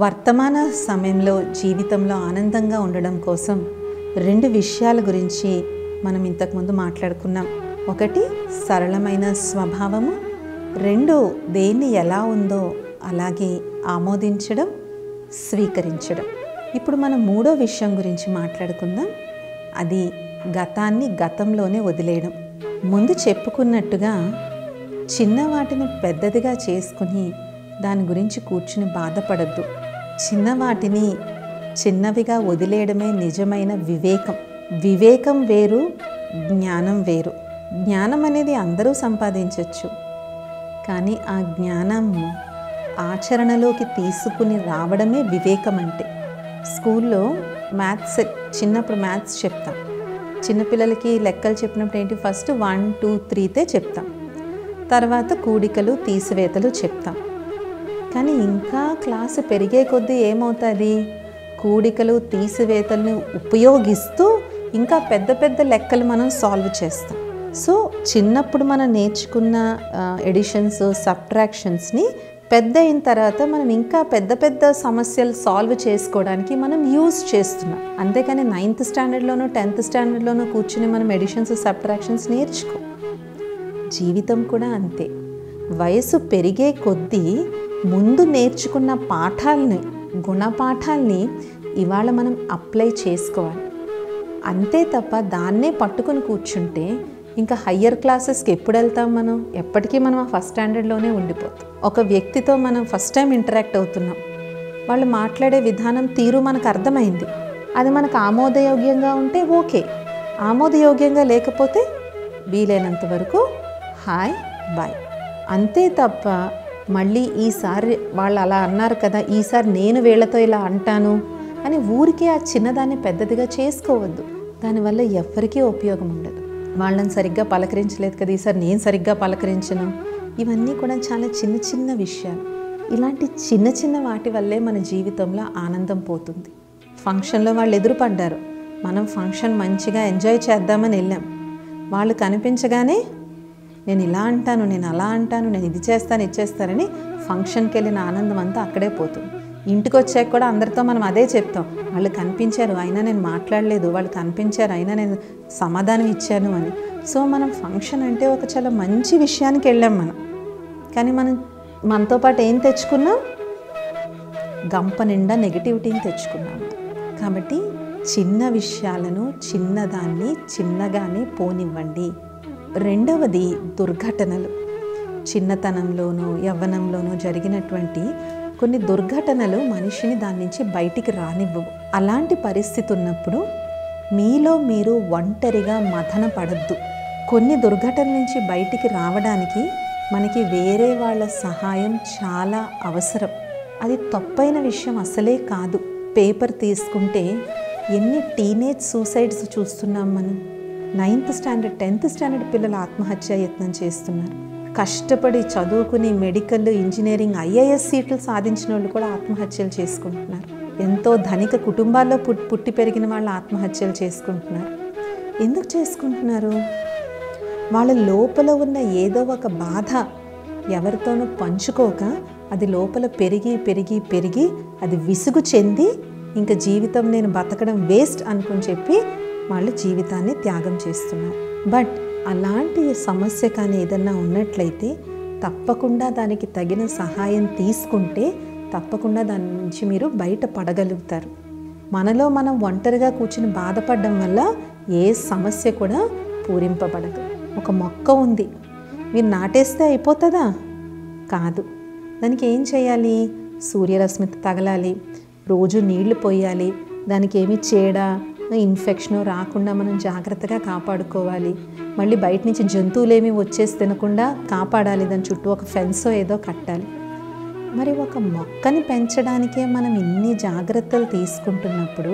వర్తమాన సమయంలో జీవితంలో ఆనందంగా ఉండడం కోసం రెండు విషయాల గురించి మనం ఇంతకుముందు మాట్లాడుకున్నాం. ఒకటి సరళమైన స్వభావము, రెండు దేన్ని ఎలా ఉందో అలాగే ఆమోదించడం, స్వీకరించడం. ఇప్పుడు మనం మూడో విషయం గురించి మాట్లాడుకుందాం. అది గతాన్ని గతంలోనే వదిలేయడం. ముందు చెప్పుకున్నట్టుగా చిన్న వాటిని పెద్దదిగా చేసుకుని దాని గురించి కూర్చుని బాధపడద్దు. చిన్న వాటిని చిన్నవిగా వదిలేయడమే నిజమైన వివేకం. వివేకం వేరు, జ్ఞానం వేరు. జ్ఞానం అనేది అందరూ సంపాదించవచ్చు, కానీ ఆ జ్ఞానం ఆచరణలోకి తీసుకుని రావడమే వివేకం అంటే. స్కూల్లో చిన్నప్పుడు మ్యాథ్స్ చెప్తాం. చిన్నపిల్లలకి లెక్కలు చెప్పినప్పుడు ఏంటి, ఫస్ట్ 1 2 3 చెప్తాం, తర్వాత కూడికలు తీసివేతలు చెప్తాం. కానీ ఇంకా క్లాసు పెరిగే కొద్దీ ఏమవుతుంది, కూడికలు తీసివేతలను ఉపయోగిస్తూ ఇంకా పెద్ద పెద్ద లెక్కలు మనం సాల్వ్ చేస్తాం. సో చిన్నప్పుడు మనం నేర్చుకున్న ఎడిషన్స్, సబ్ట్రాక్షన్స్ని పెద్ద అయిన తర్వాత మనం ఇంకా పెద్ద పెద్ద సమస్యలు సాల్వ్ చేసుకోవడానికి మనం యూజ్ చేస్తున్నాం. అంతేకాని 9th స్టాండర్డ్లోనూ 10th స్టాండర్డ్లోనూ కూర్చుని మనం ఎడిషన్స్, సబ్ట్రాక్షన్స్ నేర్చుకో. జీవితం కూడా అంతే. వయసు పెరిగే కొద్దీ ముందు నేర్చుకున్న పాఠాలని, గుణపాఠాలని ఇవాళ మనం అప్లై చేసుకోవాలి. అంతే తప్ప దాన్నే పట్టుకొని కూర్చుంటే ఇంకా హయ్యర్ క్లాసెస్కి ఎప్పుడు వెళ్తాం మనం? ఎప్పటికీ మనం ఆ ఫస్ట్ స్టాండర్డ్లోనే ఉండిపోతాం. ఒక వ్యక్తితో మనం ఫస్ట్ టైం ఇంటరాక్ట్ అవుతున్నాం, వాళ్ళు మాట్లాడే విధానం, తీరు మనకు అర్థమైంది. అది మనకు ఆమోదయోగ్యంగా ఉంటే ఓకే, ఆమోదయోగ్యంగా లేకపోతే వీలైనంత వరకు హాయ్ బాయ్. అంతే తప్ప మళ్ళీ ఈసారి వాళ్ళు అలా అన్నారు కదా, ఈసారి నేను వీళ్ళతో ఇలా అంటాను అని ఊరికే ఆ చిన్నదాన్ని పెద్దదిగా చేసుకోవద్దు. దానివల్ల ఎవ్వరికీ ఉపయోగం ఉండదు. వాళ్ళని సరిగ్గా పలకరించలేదు కదా, ఈసారి నేను సరిగ్గా పలకరించను. ఇవన్నీ కూడా చాలా చిన్న చిన్న విషయాలు. ఇలాంటి చిన్న చిన్న వాటి వల్లే మన జీవితంలో ఆనందం పోతుంది. ఫంక్షన్లో వాళ్ళు ఎదురుపడ్డారు, మనం ఫంక్షన్ మంచిగా ఎంజాయ్ చేద్దామని వెళ్ళాం. వాళ్ళు కనిపించగానే నేను ఇలా అంటాను, నేను అలా అంటాను, నేను ఇది చేస్తాను, ఇది చేస్తానని ఫంక్షన్కి వెళ్ళిన ఆనందం అంతా అక్కడే పోతుంది. ఇంటికి వచ్చాక కూడా అందరితో మనం అదే చెప్తాం, వాళ్ళు కనిపించారు అయినా నేను మాట్లాడలేదు, వాళ్ళు కనిపించారు అయినా నేను సమాధానం ఇచ్చాను అని. సో మనం ఫంక్షన్ అంటే ఒక చాలా మంచి విషయానికి వెళ్ళాం మనం, కానీ మనం మనతో పాటు ఏం తెచ్చుకున్నాం? గంప నిండా నెగిటివిటీని తెచ్చుకున్నాం. కాబట్టి చిన్న విషయాలను, చిన్నదాన్ని చిన్నగానే పోనివ్వండి. రెండవది దుర్ఘటనలు. చిన్నతనంలోనూ యవ్వనంలోనూ జరిగినటువంటి కొన్ని దుర్ఘటనలు మనిషిని దాని నుంచి బయటికి రానివ్వవు. అలాంటి పరిస్థితి ఉన్నప్పుడు మీలో మీరు ఒంటరిగా మథన పడద్దు. కొన్ని దుర్ఘటనల నుంచి బయటికి రావడానికి మనకి వేరే వాళ్ళ సహాయం చాలా అవసరం. అది తప్పైన విషయం అసలే కాదు. పేపర్ తీసుకుంటే ఎన్ని టీనేజ్ సూసైడ్స్ చూస్తున్నాం మనం. 9th స్టాండర్డ్ 10th స్టాండర్డ్ పిల్లలు ఆత్మహత్యా యత్నం చేస్తున్నారు. కష్టపడి చదువుకుని మెడికల్, ఇంజనీరింగ్, IAS సీట్లు సాధించిన వాళ్ళు కూడా ఆత్మహత్యలు చేసుకుంటున్నారు. ఎంతో ధనిక కుటుంబాల్లో పుట్టి పెరిగిన వాళ్ళు ఆత్మహత్యలు చేసుకుంటున్నారు. ఎందుకు చేసుకుంటున్నారు? వాళ్ళ లోపల ఉన్న ఏదో ఒక బాధ ఎవరితోనూ పంచుకోక అది లోపల పెరిగి పెరిగి పెరిగి అది విసుగు చెంది ఇంకా జీవితం నేను బతకడం వేస్ట్ అనుకుని చెప్పి వాళ్ళు జీవితాన్ని త్యాగం చేస్తున్నారు. బట్ అలాంటి సమస్య కానీ ఏదన్నా ఉన్నట్లయితే తప్పకుండా దానికి తగిన సహాయం తీసుకుంటే తప్పకుండా దాని నుంచి మీరు బయటపడగలుగుతారు. మనలో మనం ఒంటరిగా కూర్చుని బాధపడడం వల్ల ఏ సమస్య కూడా పూరింపబడదు. ఒక మొక్క ఉంది, మీరు నాటేస్తే అయిపోతుందా? కాదు. దానికి ఏం చేయాలి? సూర్యరశ్మి తగలాలి, రోజు నీళ్లు పోయాలి, దానికి ఏమి చేయడా ఇన్ఫెక్షన్ రాకుండా మనం జాగ్రత్తగా కాపాడుకోవాలి. మళ్ళీ బయట నుంచి జంతువులు ఏమి వచ్చేసి తినకుండా కాపాడాలి, దాని చుట్టూ ఒక ఫెన్సో ఏదో కట్టాలి. మరి ఒక మొక్కని పెంచడానికే మనం ఇన్ని జాగ్రత్తలు తీసుకుంటున్నప్పుడు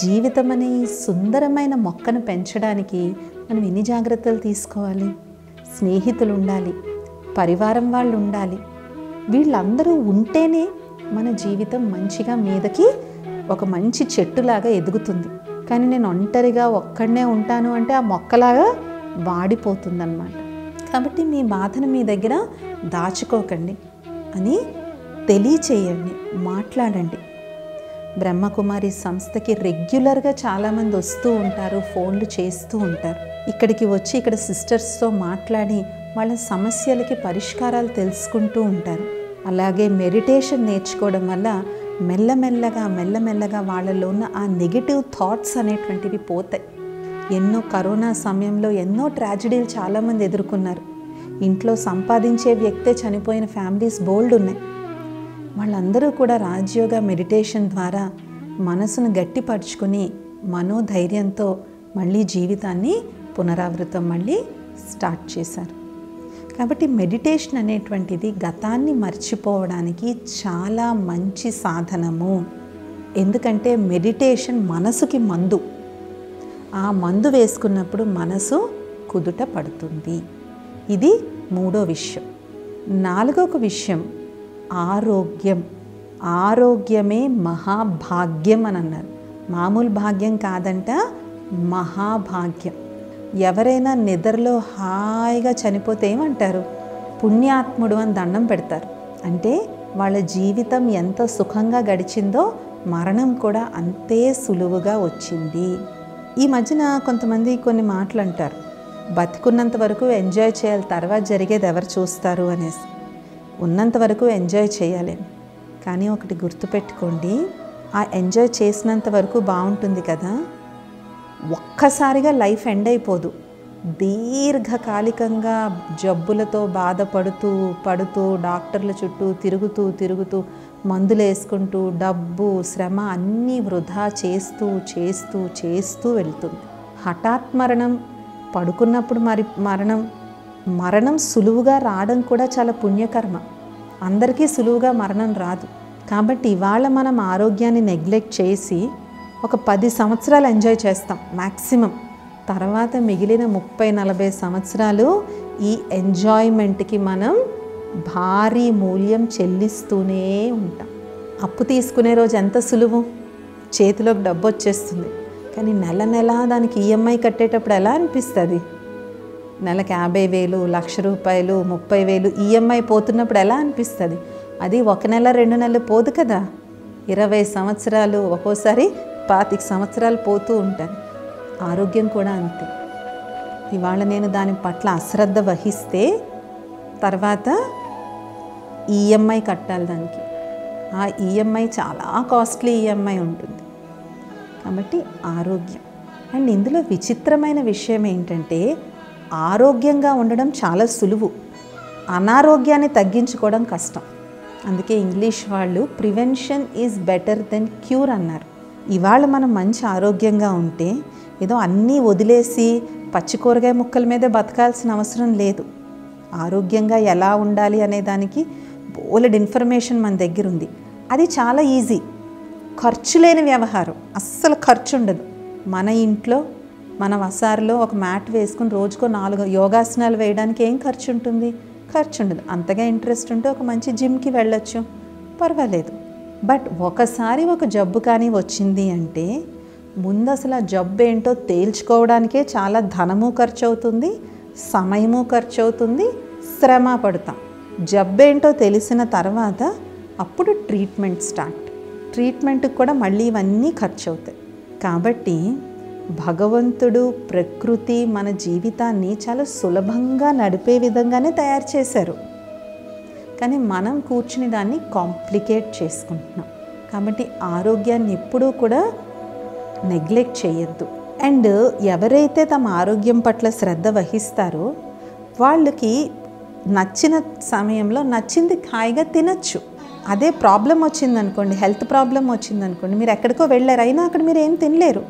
జీవితం అనే ఈ సుందరమైన మొక్కను పెంచడానికి మనం ఎన్ని జాగ్రత్తలు తీసుకోవాలి? స్నేహితులు ఉండాలి, పరివారం వాళ్ళు ఉండాలి. వీళ్ళందరూ ఉంటేనే మన జీవితం మంచిగా మీదకి ఒక మంచి చెట్టులాగా ఎదుగుతుంది. కానీ నేను ఒంటరిగా ఒక్కడనే ఉంటాను అంటే ఆ మొక్కలాగా వాడిపోతుందన్నమాట. కాబట్టి మీ బాధను మీ దగ్గర దాచుకోకండి అని తెలియచేయండి, మాట్లాడండి. బ్రహ్మకుమారి సంస్థకి రెగ్యులర్గా చాలామంది వస్తూ ఉంటారు, ఫోన్లు చేస్తూ ఉంటారు. ఇక్కడికి వచ్చి ఇక్కడ సిస్టర్స్తో మాట్లాడి వాళ్ళ సమస్యలకి పరిష్కారాలు తెలుసుకుంటూ ఉంటారు. అలాగే మెడిటేషన్ నేర్చుకోవడం వల్ల మెల్లమెల్లగా వాళ్ళలో ఉన్న ఆ నెగిటివ్ థాట్స్ అనేటువంటివి పోతాయి. ఎన్నో కరోనా సమయంలో ఎన్నో ట్రాజడీలు చాలామంది ఎదుర్కొన్నారు. ఇంట్లో సంపాదించే వ్యక్తే చనిపోయిన ఫ్యామిలీస్ బోల్డ్ ఉన్నాయి. వాళ్ళందరూ కూడా రాజయోగ మెడిటేషన్ ద్వారా మనసును గట్టిపరుచుకొని మనోధైర్యంతో మళ్ళీ జీవితాన్ని పునరావృతం మళ్ళీ స్టార్ట్ చేశారు. కాబట్టి మెడిటేషన్ అనేటువంటిది గతాన్ని మర్చిపోవడానికి చాలా మంచి సాధనము. ఎందుకంటే మెడిటేషన్ మనసుకి మందు. ఆ మందు వేసుకున్నప్పుడు మనసు కుదుట పడుతుంది. ఇది 3వ విషయం. 4వ విషయం ఆరోగ్యం. ఆరోగ్యమే మహాభాగ్యం అని అన్నారు. మామూలు భాగ్యం కాదంట, మహాభాగ్యం. ఎవరైనా నిద్రలో హాయిగా చనిపోతే ఏమంటారు? పుణ్యాత్ముడు అని దండం పెడతారు. అంటే వాళ్ళ జీవితం ఎంత సుఖంగా గడిచిందో మరణం కూడా అంతే సులువుగా వచ్చింది. ఈ మధ్యన కొంతమంది కొన్ని మాటలు అంటారు, బతికున్నంత వరకు ఎంజాయ్ చేయాలి, తర్వాత జరిగేది ఎవరు చూస్తారు అనేసి. ఉన్నంత వరకు ఎంజాయ్ చేయాలి. కానీ ఒకటి గుర్తుపెట్టుకోండి, ఆ ఎంజాయ్ చేసినంత వరకు బాగుంటుంది కదా, ఒక్కసారిగా లైఫ్ ఎండ్ అయిపోదు. దీర్ఘకాలికంగా జబ్బులతో బాధపడుతూ డాక్టర్ల చుట్టూ తిరుగుతూ మందులు వేసుకుంటూ డబ్బు శ్రమ అన్నీ వృధా చేస్తూ వెళ్తుంది. హఠాత్ మరణం, పడుకున్నప్పుడు మరణం సులువుగా రావడం కూడా చాలా పుణ్యకర్మ. అందరికీ సులువుగా మరణం రాదు. కాబట్టి ఇవాళ మనం ఆరోగ్యాన్ని నెగ్లెక్ట్ చేసి ఒక 10 సంవత్సరాలు ఎంజాయ్ చేస్తాం మ్యాక్సిమం. తర్వాత మిగిలిన 30-40 సంవత్సరాలు ఈ ఎంజాయ్మెంట్కి మనం భారీ మూల్యం చెల్లిస్తూనే ఉంటాం. అప్పు తీసుకునే రోజు ఎంత సులువు, చేతిలోకి డబ్బు వచ్చేస్తుంది. కానీ నెల దానికి ఈఎంఐ కట్టేటప్పుడు ఎలా అనిపిస్తుంది? నెలకు 50,000, 1,00,000 రూపాయలు, 30,000 ఈఎంఐ పోతున్నప్పుడు ఎలా అనిపిస్తుంది? అది 1 నెల 2 నెలలు పోదు కదా, 20 సంవత్సరాలు, ఒక్కోసారి 25 సంవత్సరాలు పోతూ ఉంటాను. ఆరోగ్యం కూడా అంతే. ఇవాళ నేను దాని పట్ల అశ్రద్ధ వహిస్తే తర్వాత ఈఎంఐ కట్టాలి దానికి. ఆ ఈఎంఐ చాలా కాస్ట్లీ ఈఎంఐ ఉంటుంది. కాబట్టి ఆరోగ్యం. అండ్ ఇందులో విచిత్రమైన విషయం ఏంటంటే, ఆరోగ్యంగా ఉండడం చాలా సులువు, అనారోగ్యాన్ని తగ్గించుకోవడం కష్టం. అందుకే ఇంగ్లీష్ వాళ్ళు prevention is better than cure అన్నారు. ఇవాళ మనం మంచి ఆరోగ్యంగా ఉంటే ఏదో అన్నీ వదిలేసి పచ్చి కూరగాయ ముక్కల మీదే బతకాల్సిన అవసరం లేదు. ఆరోగ్యంగా ఎలా ఉండాలి అనే దానికి బోలెడు ఇన్ఫర్మేషన్ మన దగ్గర ఉంది. అది చాలా ఈజీ, ఖర్చు లేని వ్యవహారం, అస్సలు ఖర్చు ఉండదు. మన ఇంట్లో మన వసారులో ఒక మ్యాట్ వేసుకుని రోజుకో 4 యోగాసనాలు వేయడానికి ఏం ఖర్చు ఉంటుంది? ఖర్చు ఉండదు. అంతగా ఇంట్రెస్ట్ ఉంటే ఒక మంచి జిమ్కి వెళ్ళొచ్చు, పర్వాలేదు. బట్ ఒకసారి ఒక జబ్బు కానీ వచ్చింది అంటే ముందు అసలు ఆ జబ్బు ఏంటో తేల్చుకోవడానికే చాలా ధనము ఖర్చు అవుతుంది, సమయము ఖర్చు అవుతుంది, శ్రమ పడతాం. జబ్బు ఏంటో తెలిసిన తర్వాత అప్పుడు ట్రీట్మెంట్ స్టార్ట్. ట్రీట్మెంట్కి కూడా మళ్ళీ ఇవన్నీ ఖర్చు అవుతాయి. కాబట్టి భగవంతుడు, ప్రకృతి మన జీవితాన్ని చాలా సులభంగా నడిపే విధంగానే తయారు చేశారు. కానీ మనం కూర్చుని దాన్ని కాంప్లికేట్ చేసుకుంటున్నాం. కాబట్టి ఆరోగ్యాన్ని ఎప్పుడూ కూడా నెగ్లెక్ట్ చేయొద్దు. అండ్ ఎవరైతే తమ ఆరోగ్యం పట్ల శ్రద్ధ వహిస్తారో వాళ్ళకి నచ్చిన సమయంలో నచ్చింది హాయిగా తినచ్చు. అదే ప్రాబ్లం వచ్చిందనుకోండి, హెల్త్ ప్రాబ్లం వచ్చిందనుకోండి, మీరు ఎక్కడికో వెళ్ళారు, అయినా అక్కడ మీరు ఏం తినలేరు.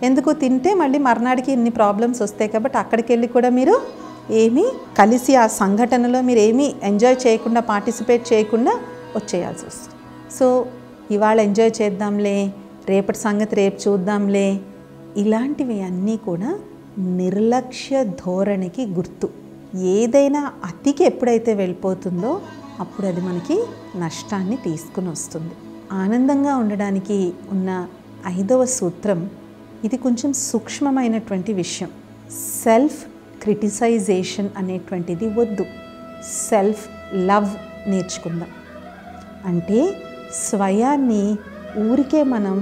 ఎందుకు? తింటే మళ్ళీ మర్నాడికి ఇన్ని ప్రాబ్లమ్స్ వస్తాయి. కాబట్టి అక్కడికి వెళ్ళి కూడా మీరు ఏమీ కలిసి ఆ సంఘటనలో మీరు ఏమీ ఎంజాయ్ చేయకుండా, పార్టిసిపేట్ చేయకుండా వచ్చేయాల్సి వస్తుంది. సో ఇవాళ ఎంజాయ్ చేద్దాంలే, రేపటి సంగతి రేపు చూద్దాంలే, ఇలాంటివి అన్నీ కూడా నిర్లక్ష్య ధోరణికి గుర్తు. ఏదైనా అతికి ఎప్పుడైతే వెళ్ళిపోతుందో అప్పుడు అది మనకి నష్టాన్ని తీసుకుని వస్తుంది. ఆనందంగా ఉండడానికి ఉన్న 5వ సూత్రం, ఇది కొంచెం సూక్ష్మమైనటువంటి విషయం. సెల్ఫ్ క్రిటిసైజేషన్ అనేటువంటిది వద్దు. సెల్ఫ్ లవ్ నేర్చుకుందాం. అంటే స్వయాన్ని ఊరికే మనం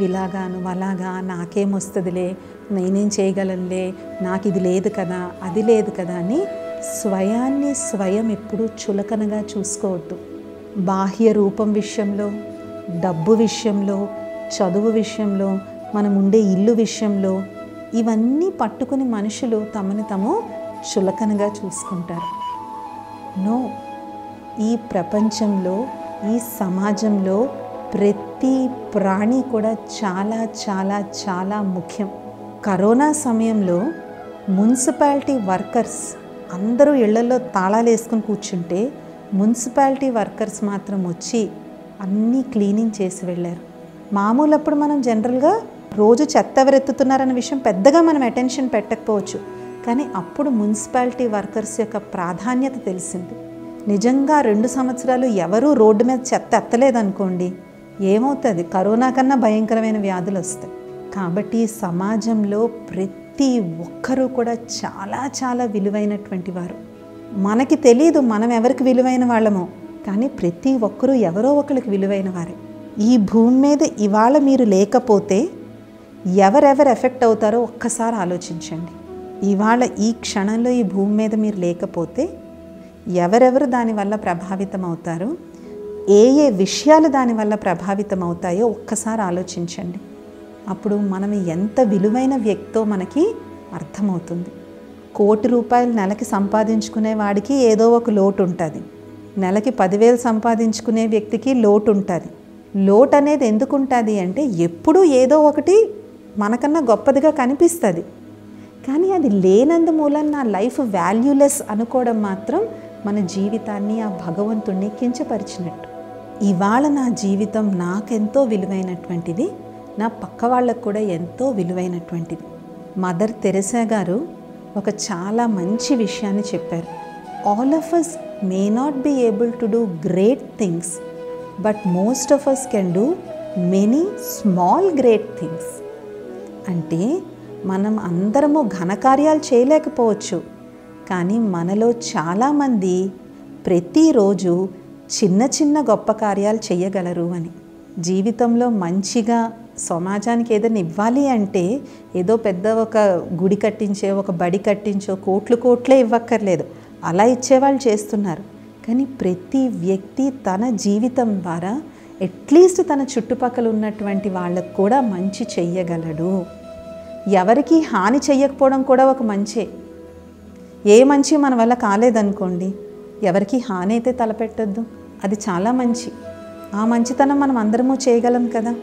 ఇలాగా నువ్వు అలాగా, నాకేమొస్తుందిలే, నేనేం చేయగలనులే, నాకు ఇది లేదు కదా, అది లేదు కదా అని స్వయాన్ని స్వయం ఎప్పుడూ చులకనగా చూసుకోవద్దు. బాహ్య రూపం విషయంలో, డబ్బు విషయంలో, చదువు విషయంలో, మనం ఉండే ఇల్లు విషయంలో ఇవన్నీ పట్టుకుని మనుషులు తమని తాము చులకనగా చూసుకుంటారు. నో, ఈ ప్రపంచంలో, ఈ సమాజంలో ప్రతి ప్రాణి కూడా చాలా చాలా చాలా ముఖ్యం. కరోనా సమయంలో మున్సిపాలిటీ వర్కర్స్ అందరూ ఇళ్లలో తాళాలు వేసుకుని కూర్చుంటే మున్సిపాలిటీ వర్కర్స్ మాత్రం వచ్చి అన్నీ క్లీనింగ్ చేసి వెళ్ళారు. మామూలప్పుడు మనం జనరల్గా రోజు చెత్త ఎవరెత్తుతున్నారన్న విషయం పెద్దగా మనం అటెన్షన్ పెట్టకపోవచ్చు, కానీ అప్పుడు మున్సిపాలిటీ వర్కర్స్ యొక్క ప్రాధాన్యత తెలిసింది. నిజంగా 2 సంవత్సరాలు ఎవరూ రోడ్డు మీద చెత్త ఎత్తలేదనుకోండి, ఏమవుతుంది? కరోనా కన్నా భయంకరమైన వ్యాధులు వస్తాయి. కాబట్టి సమాజంలో ప్రతి ఒక్కరూ కూడా చాలా చాలా విలువైనటువంటి వారు. మనకి తెలియదు మనం ఎవరికి విలువైన వాళ్ళమో, కానీ ప్రతి ఒక్కరూ ఎవరో ఒకరికి విలువైన వారే. ఈ భూమి మీద ఇవాళ మీరు లేకపోతే ఎవరెవరు ఎఫెక్ట్ అవుతారో ఒక్కసారి ఆలోచించండి. ఇవాళ ఈ క్షణంలో ఈ భూమి మీద మీరు లేకపోతే ఎవరెవరు దానివల్ల ప్రభావితం అవుతారు, ఏ ఏ విషయాలు దానివల్ల ప్రభావితం అవుతాయో ఒక్కసారి ఆలోచించండి. అప్పుడు మనం ఎంత విలువైన వ్యక్తో మనకి అర్థమవుతుంది. ₹1,00,00,000 నెలకి సంపాదించుకునే వాడికి ఏదో ఒక లోటు ఉంటుంది, నెలకి 10,000 సంపాదించుకునే వ్యక్తికి లోటు ఉంటుంది. లోటు అనేది ఎందుకు ఉంటుంది అంటే ఎప్పుడూ ఏదో ఒకటి మనకన్నా గొప్పదిగా కనిపిస్తుంది, కానీ అది లేనందు మూలన నా లైఫ్ వాల్యూలెస్ అనుకోవడం మాత్రం మన జీవితాన్ని, ఆ భగవంతుణ్ణి కించపరిచినట్టు. ఇవాళ నా జీవితం నాకెంతో విలువైనటువంటిది, నా పక్క వాళ్ళకు కూడా ఎంతో విలువైనటువంటిది. మదర్ తెరెసా గారు ఒక చాలా మంచి విషయాన్ని చెప్పారు. All of us may not be able to do great things, but most of us can do many small great things. అంటే మనం అందరము ఘనకార్యాలు చేయలేకపోవచ్చు, కానీ మనలో చాలామంది ప్రతిరోజు చిన్న చిన్న గొప్ప కార్యాలు చేయగలరు అని. జీవితంలో మంచిగా సమాజానికి ఏదైనా ఇవ్వాలి అంటే ఏదో పెద్ద ఒక గుడి కట్టించే, ఒక బడి కట్టించో కోట్లే ఇవ్వక్కర్లేదు, అలా ఇచ్చేవాళ్ళు చేస్తున్నారు. కానీ ప్రతి వ్యక్తి తన జీవితం ద్వారా అట్లీస్ట్ తన చుట్టుపక్కల ఉన్నటువంటి వాళ్ళకు కూడా మంచి చెయ్యగలడు. ఎవరికి హాని చెయ్యకపోవడం కూడా ఒక మంచే. ఏ మంచి మన వల్ల కాలేదనుకోండి, ఎవరికి హాని అయితే తలపెట్టద్దు, అది చాలా మంచి. ఆ మంచితనం మనం అందరము చేయగలం కదా.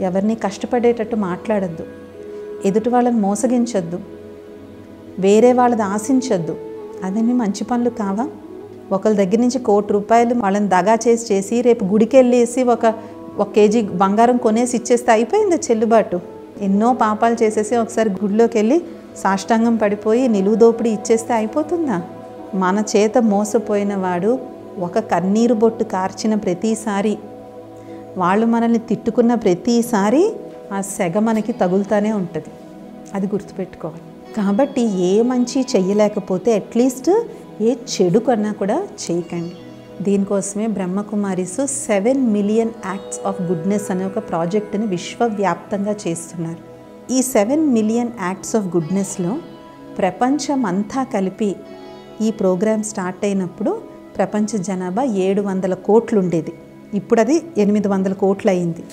ఎవరిని కష్టపడేటట్టు మాట్లాడద్దు, ఎదుటి వాళ్ళని మోసగించొద్దు, వేరే వాళ్ళది ఆశించొద్దు. అవన్నీ మంచి పనులు కావా? ఒకరి దగ్గర నుంచి ₹1,00,00,000 వాళ్ళని దగా చేసి రేపు గుడికి వెళ్ళేసి ఒక కేజీ బంగారం కొనేసి ఇచ్చేస్తే అయిపోయింది చెల్లుబాటు. ఎన్నో పాపాలు చేసేసి ఒకసారి గుడిలోకి వెళ్ళి సాష్టాంగం పడిపోయి నిలువు దోపిడీ ఇచ్చేస్తే అయిపోతుందా? మన చేత మోసపోయిన వాడు ఒక కన్నీరు బొట్టు కార్చిన ప్రతిసారి, వాళ్ళు మనల్ని తిట్టుకున్న ప్రతిసారి ఆ సెగ మనకి తగులుతూనే ఉంటుంది. అది గుర్తుపెట్టుకోవాలి. కాబట్టి ఏ మంచి చెయ్యలేకపోతే అట్లీస్ట్ ఏ చెడు కన్నా కూడా చేయకండి. దీనికోసమే Brahma Kumaris 7 million acts of goodness అనే ఒక ప్రాజెక్టుని విశ్వవ్యాప్తంగా చేస్తున్నారు. ఈ 7 మిలియన్ యాక్ట్స్ ఆఫ్ గుడ్నెస్లో ప్రపంచం అంతా కలిపి ఈ ప్రోగ్రాం స్టార్ట్ అయినప్పుడు ప్రపంచ జనాభా 700 కోట్లు ఉండేది. ఇప్పుడు అది 800 కోట్లు అయింది.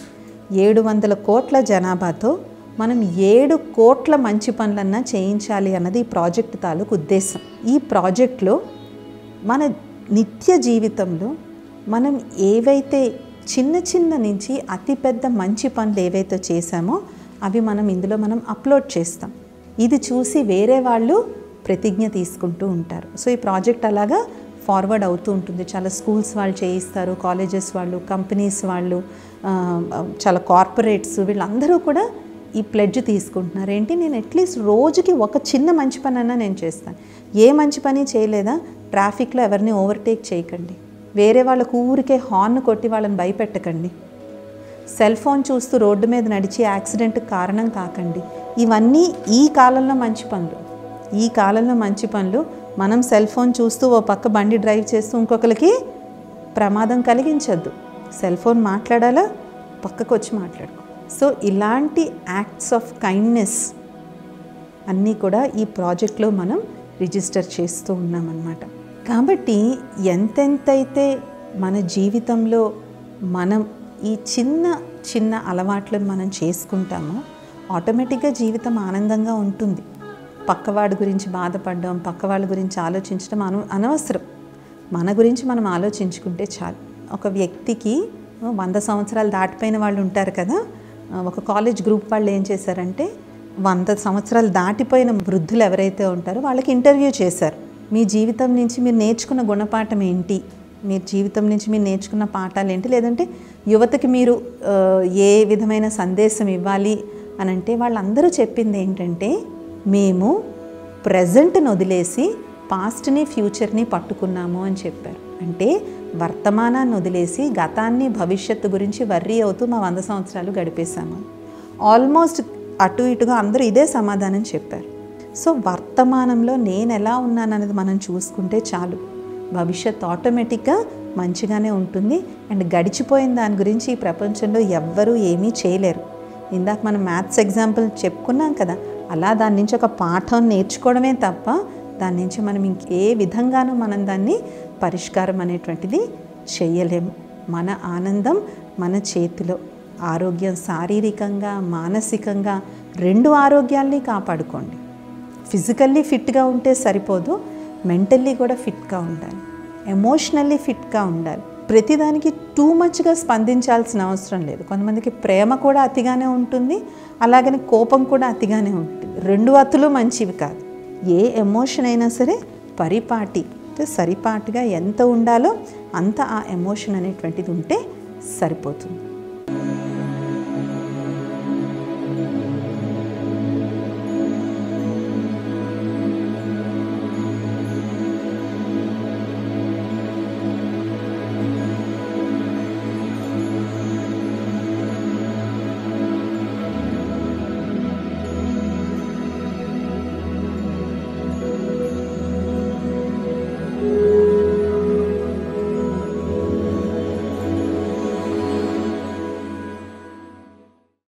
700 కోట్ల జనాభాతో మనం 7 కోట్ల మంచి పనులన్నా చేయించాలి అన్నది ఈ ప్రాజెక్ట్ తాలూకు ఉద్దేశం. ఈ ప్రాజెక్ట్లో మన నిత్య జీవితంలో మనం ఏవైతే చిన్న చిన్న నుంచి అతిపెద్ద మంచి పనులు ఏవైతే చేశామో అవి ఇందులో మనం అప్లోడ్ చేస్తాం. ఇది చూసి వేరే వాళ్ళు ప్రతిజ్ఞ తీసుకుంటూ ఉంటారు. సో ఈ ప్రాజెక్ట్ అలాగా ఫార్వర్డ్ అవుతూ ఉంటుంది. చాలా స్కూల్స్ వాళ్ళు చేయిస్తారు, కాలేజెస్ వాళ్ళు, కంపెనీస్ వాళ్ళు, చాలా కార్పొరేట్స్, వీళ్ళందరూ కూడా ఈ ప్లెడ్జ్ తీసుకుంటున్నారు. ఏంటి, నేను అట్లీస్ట్ రోజుకి ఒక చిన్న మంచి పని అన్నా నేను చేస్తాను. ఏ మంచి పని చేయలేదా? ట్రాఫిక్లో ఎవరిని ఓవర్టేక్ చేయకండి, వేరే వాళ్ళకు ఊరికే హార్న్ కొట్టి వాళ్ళని భయపెట్టకండి, సెల్ ఫోన్ చూస్తూ రోడ్డు మీద నడిచి యాక్సిడెంట్కి కారణం కాకండి. ఇవన్నీ ఈ కాలంలో మంచి పనులు. ఈ కాలంలో మంచి పనులు. మనం సెల్ ఫోన్ చూస్తూ ఓ పక్క బండి డ్రైవ్ చేస్తూ ఇంకొకరికి ప్రమాదం కలిగించద్దు. సెల్ ఫోన్ మాట్లాడాలా, పక్కకు వచ్చి మాట్లాడుకో. సో ఇలాంటి యాక్ట్స్ ఆఫ్ కైండ్నెస్ అన్నీ కూడా ఈ ప్రాజెక్ట్లో మనం రిజిస్టర్ చేస్తూ ఉన్నామన్నమాట. కాబట్టి ఎంతెంతైతే మన జీవితంలో మనం ఈ చిన్న చిన్న అలవాట్లను మనం చేసుకుంటామో ఆటోమేటిక్గా జీవితం ఆనందంగా ఉంటుంది. పక్కవాడి గురించి బాధపడడం, పక్కవాళ్ళ గురించి ఆలోచించడం అనవసరం. మన గురించి మనం ఆలోచించుకుంటే చాలు. ఒక వ్యక్తికి 100 సంవత్సరాలు దాటిపోయిన వాళ్ళు ఉంటారు కదా. ఒక కాలేజ్ గ్రూప్ వాళ్ళు ఏం చేశారంటే 100 సంవత్సరాలు దాటిపోయిన వృద్ధులు ఎవరైతే ఉంటారో వాళ్ళకి ఇంటర్వ్యూ చేశారు. మీ జీవితం నుంచి మీరు నేర్చుకున్న గుణపాఠం ఏంటి, మీ జీవితం నుంచి మీరు నేర్చుకున్న పాఠాలు ఏంటి, లేదంటే యువతకి మీరు ఏ విధమైన సందేశం ఇవ్వాలి అని అంటే వాళ్ళందరూ చెప్పింది ఏంటంటే, మేము ప్రజెంట్ని వదిలేసి పాస్ట్ని ఫ్యూచర్ని పట్టుకున్నాము అని చెప్పారు. అంటే వర్తమానాన్ని వదిలేసి గతాన్ని భవిష్యత్తు గురించి వర్రీ అవుతూ మా 100 సంవత్సరాలు గడిపేశాము. ఆల్మోస్ట్ అటు ఇటుగా అందరూ ఇదే సమాధానం చెప్పారు. సో వర్తమానంలో నేను ఎలా ఉన్నాననేది మనం చూసుకుంటే చాలు, భవిష్యత్తు ఆటోమేటిక్గా మంచిగానే ఉంటుంది. అండ్ గడిచిపోయిన దాని గురించి ఈ ప్రపంచంలో ఎవ్వరూ ఏమీ చేయలేరు. ఇందాక మనం మ్యాథ్స్ ఎగ్జాంపుల్ చెప్పుకున్నాం కదా, అలా దాని నుంచి ఒక పాఠం నేర్చుకోవడమే తప్ప దాని నుంచి మనం ఇంకే విధంగానూ మనం దాన్ని పరిష్కారం అనేటువంటిది చెయ్యలేము. మన ఆనందం మన చేతిలో. ఆరోగ్యం శారీరకంగా మానసికంగా 2 ఆరోగ్యాల్ని కాపాడుకోండి. ఫిజికల్లీ ఫిట్గా ఉంటే సరిపోదు, మెంటల్లీ కూడా ఫిట్గా ఉండాలి, ఎమోషనల్లీ ఫిట్గా ఉండాలి. ప్రతిదానికి టూ మచ్గా స్పందించాల్సిన అవసరం లేదు. కొంతమందికి ప్రేమ కూడా అతిగానే ఉంటుంది, అలాగని కోపం కూడా అతిగానే ఉంటుంది. 2 అతులు మంచివి కాదు. ఏ ఎమోషన్ అయినా సరే పరిపాటి అంటే సరిపాటుగా ఎంత ఉండాలో అంత ఆ ఎమోషన్ అనేటువంటిది ఉంటే సరిపోతుంది.